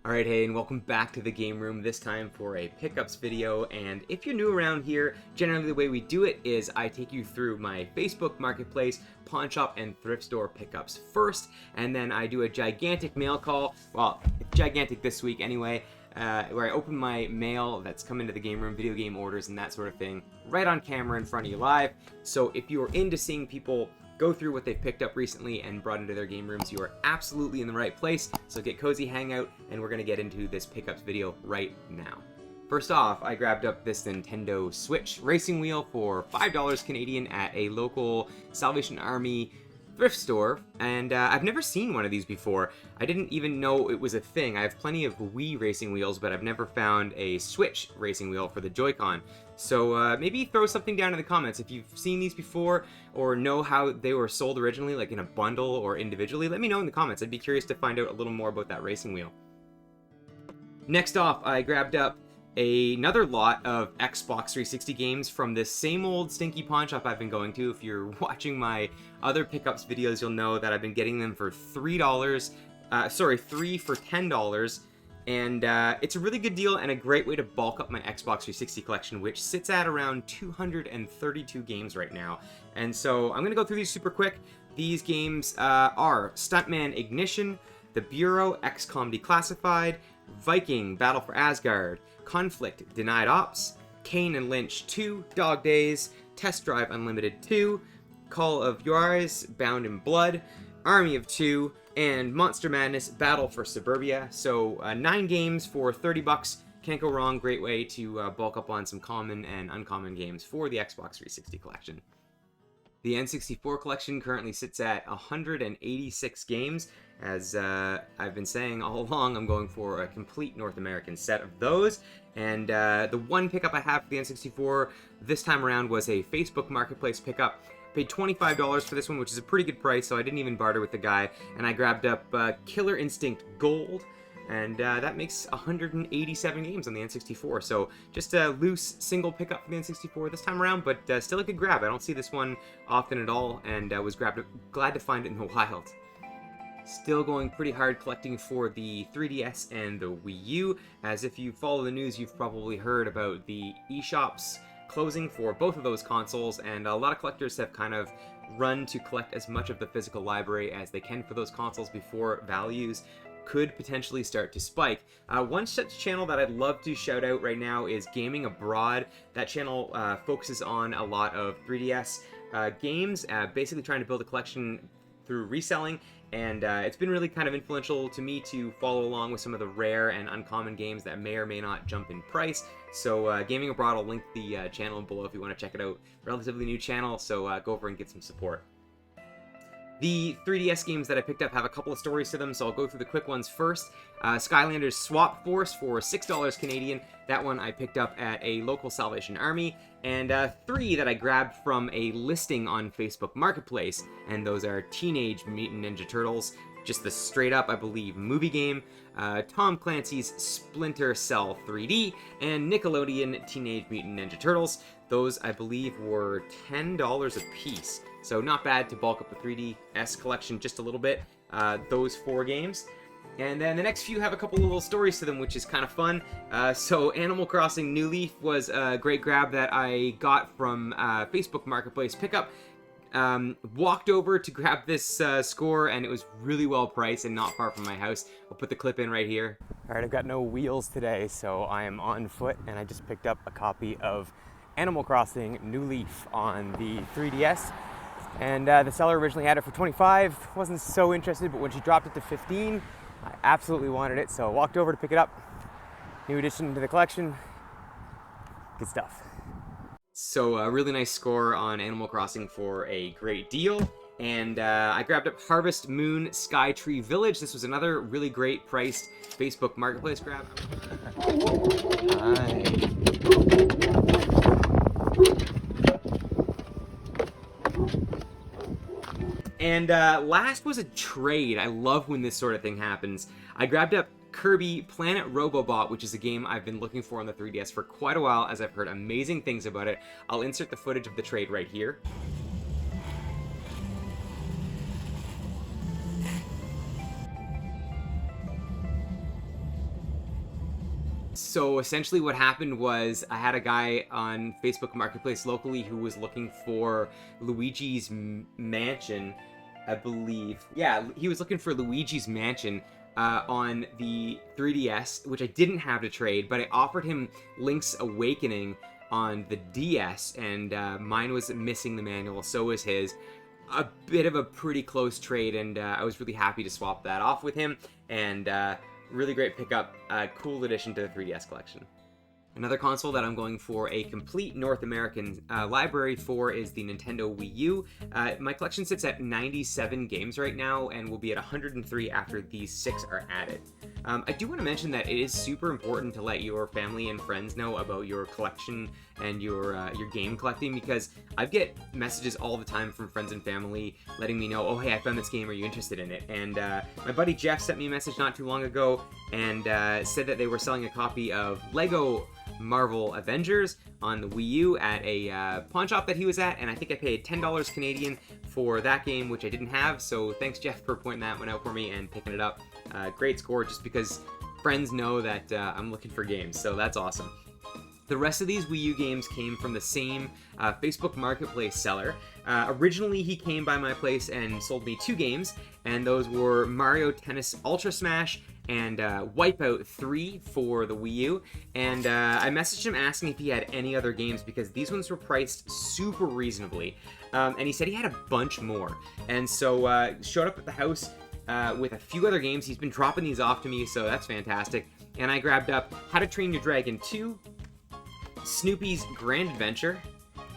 Alright, hey, and welcome back to the game room, this time for a pickups video. And if you're new around here, generally the way we do it is I take you through my Facebook Marketplace, pawn shop, and thrift store pickups first, and then I do a gigantic mail call, well, it's gigantic this week anyway, where I open my mail that's come into the game room, video game orders and that sort of thing, right on camera in front of you live. So if you're into seeing people go through what they've picked up recently and brought into their game rooms, you are absolutely in the right place. So get cozy, hang out, and we're going to get into this pickups video right now. First off, I grabbed up this Nintendo Switch racing wheel for $5 Canadian at a local Salvation Army thrift store, and I've never seen one of these before. I didn't even know it was a thing. I have plenty of Wii racing wheels, but I've never found a Switch racing wheel for the Joy-Con. So maybe throw something down in the comments if you've seen these before or know how they were sold originally, like in a bundle or individually. Let me know in the comments. I'd be curious to find out a little more about that racing wheel. Next off, I grabbed up another lot of Xbox 360 games from this same old stinky pawn shop I've been going to. If you're watching my other pickups videos, you'll know that I've been getting them for three for $10. And it's a really good deal and a great way to bulk up my Xbox 360 collection, which sits at around 232 games right now. And so I'm going to go through these super quick. These games are Stuntman Ignition, The Bureau, XCOM Declassified, Viking, Battle for Asgard, Conflict, Denied Ops, Kane and Lynch 2, Dog Days, Test Drive Unlimited 2, Call of Juarez, Bound in Blood, Army of Two, and Monster Madness, Battle for Suburbia. So 9 games for 30 bucks. Can't go wrong. Great way to bulk up on some common and uncommon games for the Xbox 360 collection. The N64 collection currently sits at 186 games. As I've been saying all along, I'm going for a complete North American set of those. And the one pickup I have for the N64 this time around was a Facebook Marketplace pickup. Paid $25 for this one, which is a pretty good price, so I didn't even barter with the guy. And I grabbed up Killer Instinct Gold, and that makes 187 games on the N64. So just a loose single pickup for the N64 this time around, but still a good grab. I don't see this one often at all, and was glad to find it in the wild. Still going pretty hard collecting for the 3DS and the Wii U, as if you follow the news, you've probably heard about the eShops closing for both of those consoles, and a lot of collectors have kind of run to collect as much of the physical library as they can for those consoles before values could potentially start to spike. One such channel that I'd love to shout out right now is Gaming Abroad. That channel focuses on a lot of 3DS games, basically trying to build a collection through reselling, and it's been really kind of influential to me to follow along with some of the rare and uncommon games that may or may not jump in price. So Gaming Abroad, I'll link the channel below if you want to check it out. Relatively new channel, so go over and get some support. The 3DS games that I picked up have a couple of stories to them, so I'll go through the quick ones first. Skylanders Swap Force for $6 Canadian. That one I picked up at a local Salvation Army. And 3 that I grabbed from a listing on Facebook Marketplace, and those are Teenage Mutant Ninja Turtles, just the straight up, I believe, movie game, Tom Clancy's Splinter Cell 3D, and Nickelodeon Teenage Mutant Ninja Turtles. Those, I believe, were $10 a piece. So not bad to bulk up the 3DS collection just a little bit, those 4 games. And then the next few have a couple little stories to them, which is kind of fun. So Animal Crossing New Leaf was a great grab that I got from Facebook Marketplace pickup. Walked over to grab this score, and it was really well priced and not far from my house. I'll put the clip in right here. Alright, I've got no wheels today, so I am on foot, and I just picked up a copy of Animal Crossing New Leaf on the 3DS. And the seller originally had it for $25. Wasn't so interested, but when she dropped it to $15, I absolutely wanted it, so I walked over to pick it up. New addition to the collection. Good stuff. So a really nice score on Animal Crossing for a great deal. And I grabbed up Harvest Moon Sky Tree Village. This was another really great priced Facebook Marketplace grab. And last was a trade. I love when this sort of thing happens. I grabbed up Kirby Planet Robobot, which is a game I've been looking for on the 3DS for quite a while, as I've heard amazing things about it. I'll insert the footage of the trade right here. So essentially what happened was I had a guy on Facebook Marketplace locally who was looking for Luigi's Mansion, I believe. Yeah, he was looking for Luigi's Mansion on the 3DS, which I didn't have to trade, but I offered him Link's Awakening on the DS, and mine was missing the manual, so was his. A bit of a pretty close trade, and I was really happy to swap that off with him, and really great pickup, cool addition to the 3DS collection. Another console that I'm going for a complete North American library for is the Nintendo Wii U. My collection sits at 97 games right now and will be at 103 after these 6 are added. I do want to mention that it is super important to let your family and friends know about your collection and your game collecting, because I get messages all the time from friends and family letting me know, oh hey, I found this game, are you interested in it? And my buddy Jeff sent me a message not too long ago and said that they were selling a copy of Lego Marvel Avengers on the Wii U at a pawn shop that he was at, and I think I paid $10 Canadian for that game, which I didn't have, so thanks Jeff for pointing that one out for me and picking it up. Great score, just because friends know that I'm looking for games, so that's awesome. The rest of these Wii U games came from the same Facebook Marketplace seller. Originally, he came by my place and sold me 2 games, and those were Mario Tennis Ultra Smash and Wipeout 3 for the Wii U, and I messaged him asking if he had any other games, because these ones were priced super reasonably, and he said he had a bunch more, and so showed up at the house with a few other games. He's been dropping these off to me, so that's fantastic, and I grabbed up How to Train Your Dragon 2, Snoopy's Grand Adventure,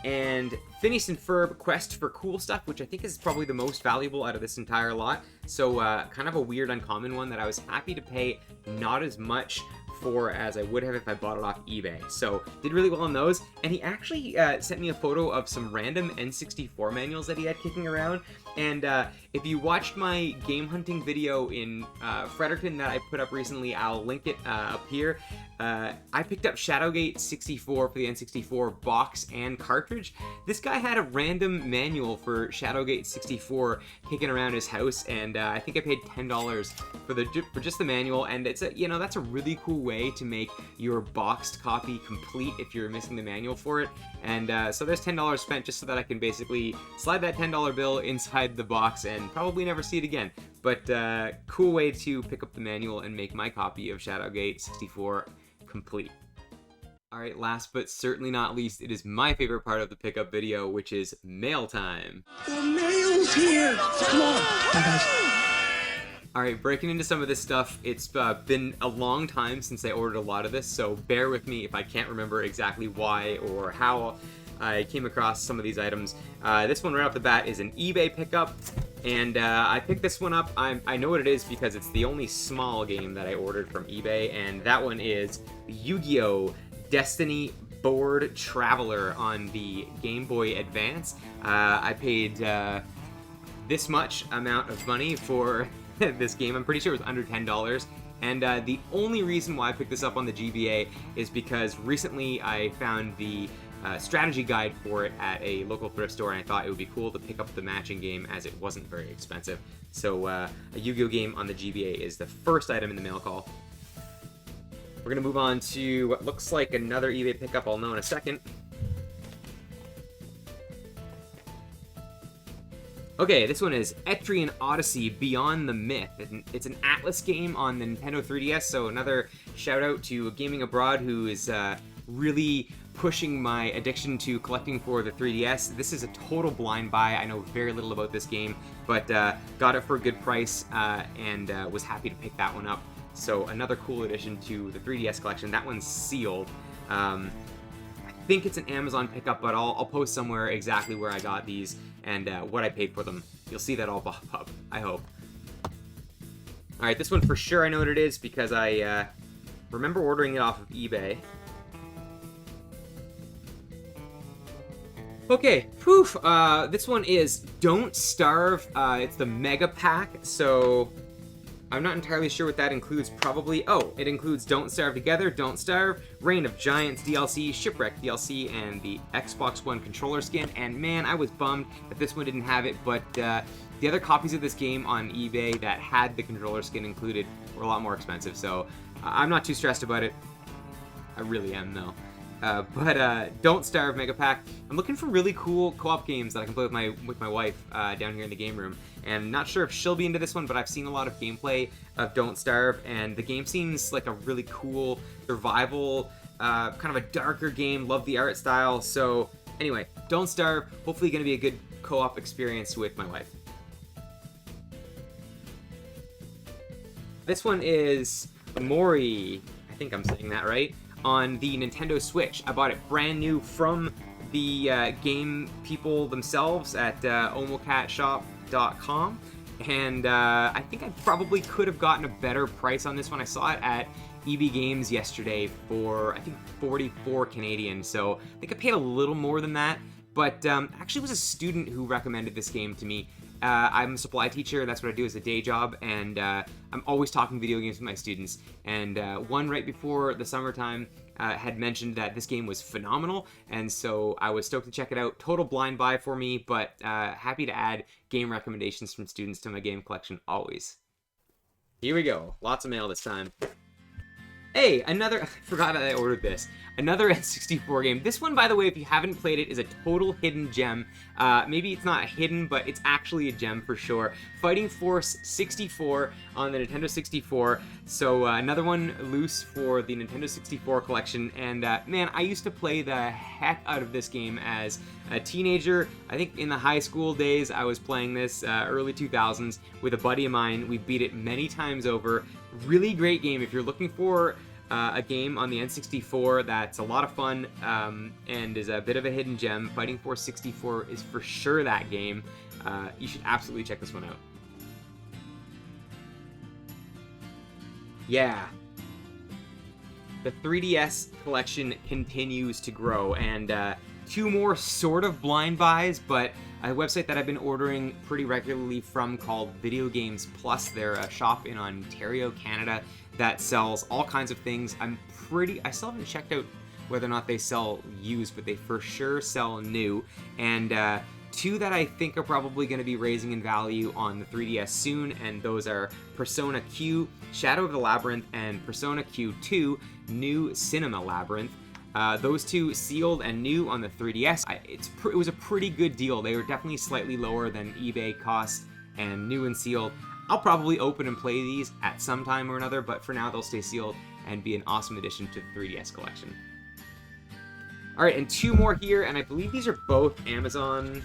and Phineas and Ferb Quest for Cool Stuff, which I think is probably the most valuable out of this entire lot. So kind of a weird, uncommon one that I was happy to pay not as much for as I would have if I bought it off eBay. So did really well on those. And he actually sent me a photo of some random N64 manuals that he had kicking around. And if you watched my game hunting video in Fredericton that I put up recently, I'll link it up here. I picked up Shadowgate 64 for the N64 box and cartridge. This guy had a random manual for Shadowgate 64 kicking around his house, and I think I paid $10 for just the manual. And it's a, that's a really cool way to make your boxed copy complete if you're missing the manual for it. And so there's $10 spent just so that I can basically slide that $10 bill inside the box and probably never see it again. But cool way to pick up the manual and make my copy of Shadowgate 64 complete. Alright, last but certainly not least, it is my favorite part of the pickup video, which is mail time. The mail's here! Come on! Bye, guys. Alright, breaking into some of this stuff, it's been a long time since I ordered a lot of this, so bear with me if I can't remember exactly why or how I came across some of these items. This one right off the bat is an eBay pickup, and I picked this one up. I know what it is because it's the only small game that I ordered from eBay, and that one is Yu-Gi-Oh! Destiny Board Traveler on the Game Boy Advance. I paid this much amount of money for this game. I'm pretty sure it was under $10. And the only reason why I picked this up on the GBA is because recently I found the strategy guide for it at a local thrift store, and I thought it would be cool to pick up the matching game as it wasn't very expensive. So a Yu-Gi-Oh! Game on the GBA is the first item in the mail call. We're going to move on to what looks like another eBay pickup I'll know in a second. Okay, this one is Etrian Odyssey Beyond the Myth. It's an Atlas game on the Nintendo 3DS, so another shout out to Gaming Abroad, who is really pushing my addiction to collecting for the 3DS. This is a total blind buy. I know very little about this game, but got it for a good price and was happy to pick that one up. So another cool addition to the 3DS collection. That one's sealed. I think it's an Amazon pickup, but I'll post somewhere exactly where I got these and what I paid for them. You'll see that all pop up, I hope. Alright, this one for sure I know what it is because I remember ordering it off of eBay. Okay, poof, this one is Don't Starve. It's the Mega Pack, so I'm not entirely sure what that includes. Probably, oh, it includes Don't Starve Together, Don't Starve, Reign of Giants DLC, Shipwreck DLC, and the Xbox One controller skin. And man, I was bummed that this one didn't have it, but the other copies of this game on eBay that had the controller skin included were a lot more expensive, so I'm not too stressed about it. I really am, though. But Don't Starve Mega Pack. I'm looking for really cool co-op games that I can play with my wife down here in the game room. And not sure if she'll be into this one, but I've seen a lot of gameplay of Don't Starve, and the game seems like a really cool survival, kind of a darker game. Love the art style. So anyway, Don't Starve. Hopefully going to be a good co-op experience with my wife. This one is Mori. I think I'm saying that right. On the Nintendo Switch. I bought it brand new from the game people themselves at omocatshop.com, and I think I probably could have gotten a better price on this one. I saw it at EB Games yesterday for, I think, 44 Canadian, so I think I paid a little more than that, but actually it was a student who recommended this game to me. I'm a supply teacher, that's what I do as a day job, and I'm always talking video games with my students, and one right before the summertime had mentioned that this game was phenomenal, and so I was stoked to check it out. Total blind buy for me, but happy to add game recommendations from students to my game collection always. Here we go, lots of mail this time. Hey, another, I forgot that I ordered this. Another N64 game. This one, by the way, if you haven't played it, is a total hidden gem. Maybe it's not hidden, but it's actually a gem for sure. Fighting Force 64 on the Nintendo 64. So another one loose for the Nintendo 64 collection. And man, I used to play the heck out of this game as a teenager. I think in the high school days, I was playing this early 2000s with a buddy of mine. We beat it many times over. Really great game if you're looking for a game on the N64 that's a lot of fun and is a bit of a hidden gem. Fighting Force 64 is for sure that game. You should absolutely check this one out. Yeah. The 3DS collection continues to grow, and two more sort of blind buys, but a website that I've been ordering pretty regularly from called Video Games Plus. They're a shop in Ontario, Canada, that sells all kinds of things. I still haven't checked out whether or not they sell used, but they for sure sell new. And two that I think are probably going to be raising in value on the 3DS soon, and those are Persona Q, Shadow of the Labyrinth, and Persona Q2, New Cinema Labyrinth. Those two sealed and new on the 3DS. It was a pretty good deal. They were definitely slightly lower than eBay costs, and new and sealed. I'll probably open and play these at some time or another, but for now they'll stay sealed and be an awesome addition to the 3DS collection. Alright, and two more here, and I believe these are both Amazon.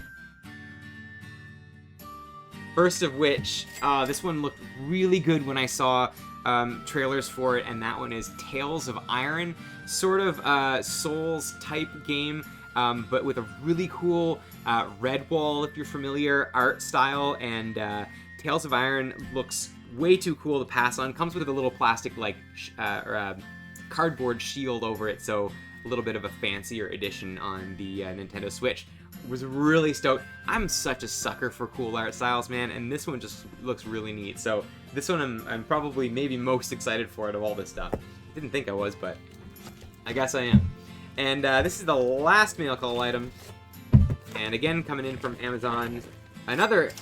First of which, this one looked really good when I saw trailers for it, and that one is Tales of Iron. Sort of Souls type game, but with a really cool red wall, if you're familiar, art style, and Tales of Iron looks way too cool to pass on. Comes with a little plastic like cardboard shield over it, so a little bit of a fancier edition on the Nintendo Switch. Was really stoked. I'm such a sucker for cool art styles, man, and this one just looks really neat. So this one I'm probably maybe most excited for out of all this stuff. Didn't think I was, but I guess I am. And this is the last mail call item. And again, coming in from Amazon, another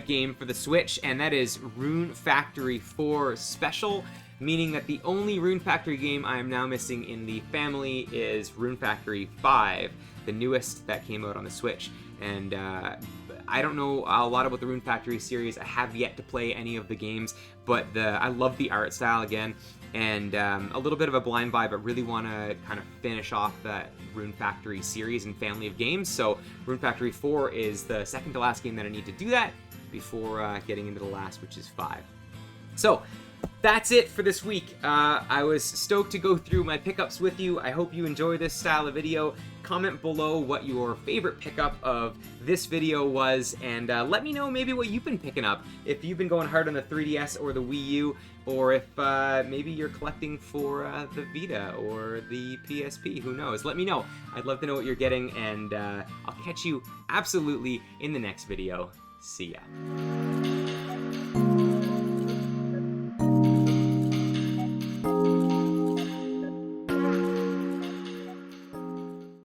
game for the Switch, and that is Rune Factory 4 Special, meaning that the only Rune Factory game I am now missing in the family is Rune Factory 5, the newest that came out on the Switch. And I don't know a lot about the Rune Factory series. I have yet to play any of the games, but I love the art style again, and a little bit of a blind buy, but really want to kind of finish off that Rune Factory series and family of games. So Rune Factory 4 is the second to last game that I need to do that before getting into the last, which is 5. So that's it for this week. I was stoked to go through my pickups with you. I hope you enjoy this style of video. Comment below what your favorite pickup of this video was, and let me know maybe what you've been picking up. If you've been going hard on the 3DS or the Wii U, or if maybe you're collecting for the Vita or the PSP, who knows? Let me know. I'd love to know what you're getting, and I'll catch you absolutely in the next video. See ya.